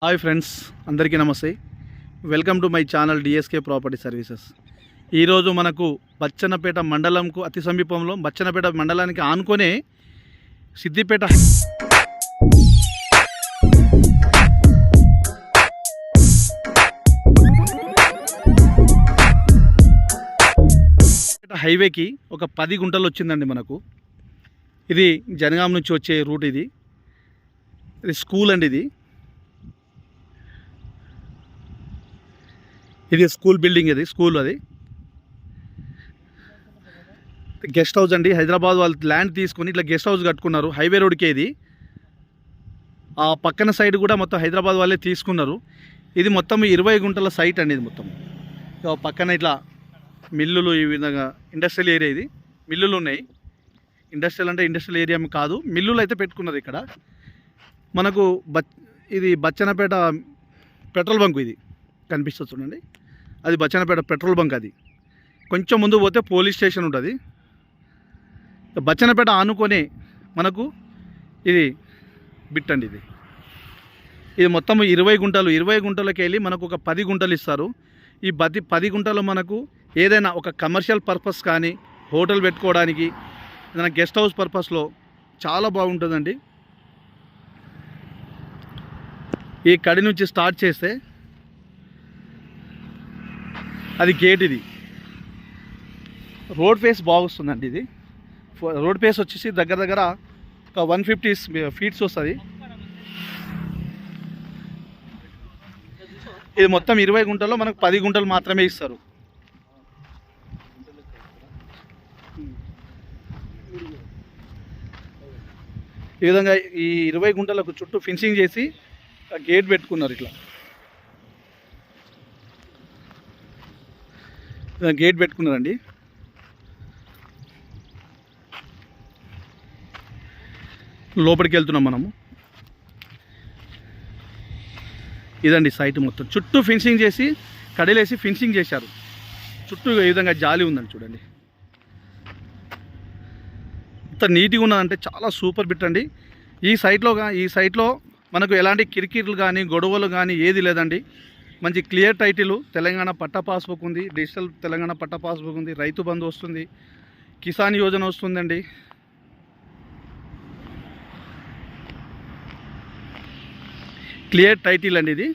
Hi friends, అందరికీ నమస్తే. Welcome to my channel DSK property services. ఈరోజు మనకు బచ్చన్నపేట మండలంకు అతి సమీపంలో, బచ్చన్నపేట మండలానికి ఆనుకొనే సిద్దిపేట హైవేకి ఒక 10 గుంటలు వచ్చిందండి మనకు. ఇది జనగాం నుంచి వచ్చే రూట్. ఇది స్కూల్ అండి. ఇది స్కూల్ బిల్డింగ్. అది స్కూల్, అది గెస్ట్ హౌస్ అండి. హైదరాబాద్ వాళ్ళు ల్యాండ్ తీసుకుని ఇట్లా గెస్ట్ హౌస్ కట్టుకున్నారు. హైవే రోడ్కే ఇది. ఆ పక్కన సైడ్ కూడా మొత్తం హైదరాబాద్ వాళ్ళే తీసుకున్నారు. ఇది మొత్తం 20 గుంటల సైట్ అండి. ఇది మొత్తం పక్కన ఇట్లా మిల్లులు, ఈ విధంగా ఇండస్ట్రియల్ ఏరియా. ఇది మిల్లులు ఉన్నాయి. ఇండస్ట్రియల్ అంటే ఇండస్ట్రియల్ ఏరియా కాదు, మిల్లులు అయితే పెట్టుకున్నారు ఇక్కడ మనకు. ఇది బచ్చన్నపేట పెట్రోల్ బంక్. ఇది కనిపిస్తుంది చూడండి, అది బచ్చన్నపేట పెట్రోల్ బంక్. అది కొంచెం ముందు పోతే పోలీస్ స్టేషన్ ఉంటుంది. బచ్చన్నపేట ఆనుకొని మనకు ఇది బిట్ అండి. ఇది మొత్తం 20 గుంటలు. 20 గుంటలకి వెళ్ళి మనకు ఒక 10 గుంటలు ఇస్తారు. ఈ 10 గుంటలు మనకు ఏదైనా ఒక కమర్షియల్ పర్పస్ కానీ, హోటల్ పెట్టుకోవడానికి, ఏదైనా గెస్ట్ హౌస్ పర్పస్లో చాలా బాగుంటుందండి. ఈ కడి నుంచి స్టార్ట్ చేస్తే అది గేట్. ఇది రోడ్ ఫేస్ బాగుస్తుందండి. ఇది రోడ్ ఫేస్ వచ్చేసి దగ్గర ఒక 150 ఫీట్స్ వస్తుంది. ఇది మొత్తం 20 గుంటల్లో మనకు 10 గుంటలు మాత్రమే ఇస్తారు. ఈ విధంగా ఈ 20 గుంటలకు చుట్టూ ఫెన్సింగ్ చేసి గేట్ పెట్టుకున్నారు. ఇట్లా గేట్ పెట్టుకున్నారండి. లోపలికి వెళ్తున్నాం మనము. ఇదండి సైట్. మొత్తం చుట్టూ ఫెన్సింగ్ చేసి, కడిలేసి ఫెన్సింగ్ చేశారు. చుట్టూ ఈ విధంగా జాలి ఉందండి చూడండి. ఇంత నీట్గా ఉన్నదంటే చాలా సూపర్ బిట్ అండి. ఈ సైట్లో మనకు ఎలాంటి కిరికిర్లు కానీ, గొడవలు కానీ ఏది లేదండి. మంచి క్లియర్ టైటిల్. తెలంగాణ పట్టా పాస్బుక్ ఉంది, డిజిటల్ తెలంగాణ పట్టా పాస్బుక్ ఉంది, రైతు బంధు వస్తుంది, కిసాన్ యోజన వస్తుందండి. క్లియర్ టైటిల్ అండి ఇది.